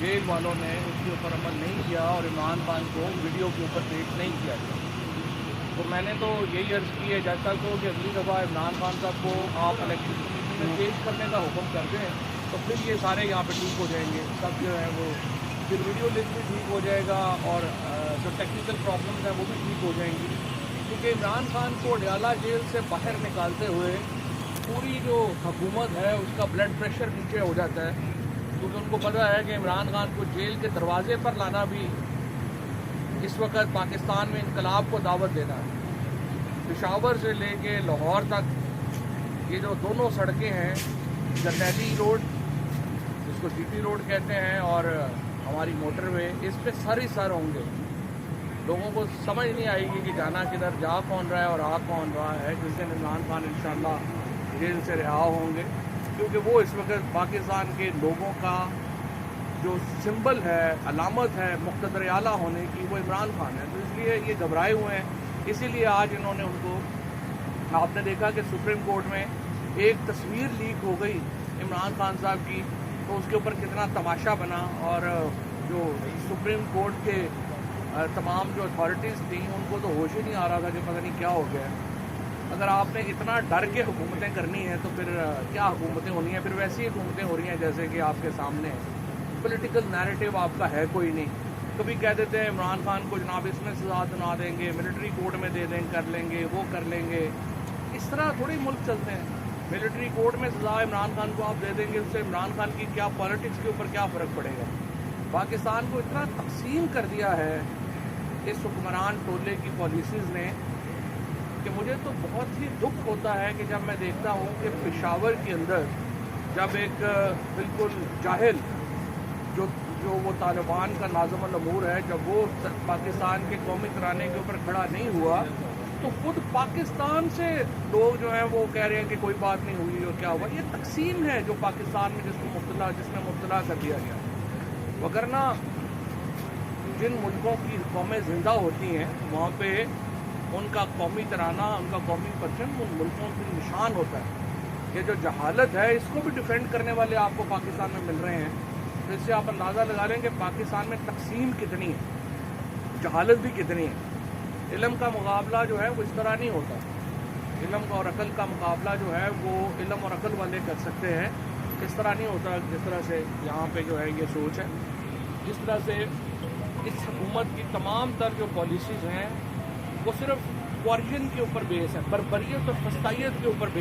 Jail वालों ने उसके ऊपर अमल नहीं किया और इमरान खान को वीडियो के ऊपर पेश नहीं किया गया। तो मैंने तो यही अर्ज़ की है जज साहब को कि अगली दफ़ा इमरान खान साहब को आप इलेक्शन कमीशन में पेश करने का हुक्म कर दें, तो फिर ये सारे यहाँ पे ठीक हो जाएंगे। सब जो है वो फिर वीडियो लिस्ट भी ठीक हो जाएगा और जो टेक्निकल प्रॉब्लम्स हैं वो भी ठीक हो जाएंगी। क्योंकि इमरान खान को अडयाला जेल से बाहर निकालते हुए पूरी जो हुकूमत है उसका ब्लड प्रेशर नीचे हो जाता है, क्योंकि उनको पता है कि इमरान खान को जेल के दरवाजे पर लाना भी इस वक्त पाकिस्तान में इनकलाब को दावत देना है। पेशावर से लेके लाहौर तक ये जो दोनों सड़कें हैं, जरनैली रोड जिसको जीटी रोड कहते हैं और हमारी मोटरवे, इस पे सर ही सर होंगे। लोगों को समझ नहीं आएगी कि जाना किधर, जा कौन रहा है और आ कौन रहा है। जिस दिन इमरान खान इंशाअल्लाह जेल से रिहा होंगे, क्योंकि वो इस वक्त पाकिस्तान के लोगों का जो सिंबल है, अलामत है मुक़्तदर आला होने की, वो इमरान खान है। तो इसलिए ये घबराए हुए हैं। इसीलिए आज इन्होंने उनको, आपने देखा कि सुप्रीम कोर्ट में एक तस्वीर लीक हो गई इमरान खान साहब की, तो उसके ऊपर कितना तमाशा बना और जो सुप्रीम कोर्ट के तमाम जो अथॉरिटीज़ थी उनको तो होश ही नहीं आ रहा था कि पता नहीं क्या हो गया। अगर आपने इतना डर के हुकूमतें करनी है तो फिर क्या हुकूमतें होनी हैं? फिर वैसी हुकूमतें हो रही हैं जैसे कि आपके सामने पॉलिटिकल नैरेटिव आपका है कोई नहीं। कभी कह देते हैं इमरान खान को जनाब इसमें सजा सुना देंगे, मिलिट्री कोर्ट में दे देंगे, कर लेंगे, वो कर लेंगे। इस तरह थोड़ी मुल्क चलते हैं। मिलिट्री कोर्ट में सजा इमरान खान को आप दे देंगे, उससे इमरान खान की क्या पॉलिटिक्स के ऊपर क्या फ़र्क पड़ेगा? पाकिस्तान को इतना तकसीम कर दिया है इस हुक्मरान टोले की पॉलिसीज़ ने कि मुझे तो बहुत ही दुख होता है कि जब मैं देखता हूँ कि पेशावर के अंदर जब एक बिल्कुल जाहिल जो वो तालिबान का नाज़िम अल-अमूर है, जब वो पाकिस्तान के कौमी तराने के ऊपर खड़ा नहीं हुआ, तो खुद पाकिस्तान से लोग जो हैं वो कह रहे हैं कि कोई बात नहीं हुई और क्या हुआ। ये तकसीम है जो पाकिस्तान में जिसमें मुब्तला कर दिया गया। वगरना जिन मुल्कों की कौमें ज़िंदा होती हैं वहाँ पे उनका कौमी तराना, उनका कौमी परचम उन मुल्कों की निशान होता है। ये जो जहालत है इसको भी डिफेंड करने वाले आपको पाकिस्तान में मिल रहे हैं। तो इससे आप अंदाज़ा लगा लें कि पाकिस्तान में तकसीम कितनी है, जहालत भी कितनी है। इल्म का मुकाबला जो है वो इस तरह नहीं होता। इल्म और अकल का मुकाबला जो है वो इल्म और अकल वाले कर सकते हैं, इस तरह नहीं होता जिस तरह से यहाँ पे जो है ये सोच है। जिस तरह से इस हुकूमत की तमाम तर जो पॉलिसीज़ हैं वो सिर्फ कॉर्जन के ऊपर बेस है, बर्बरियत और फस्तायत के ऊपर बेस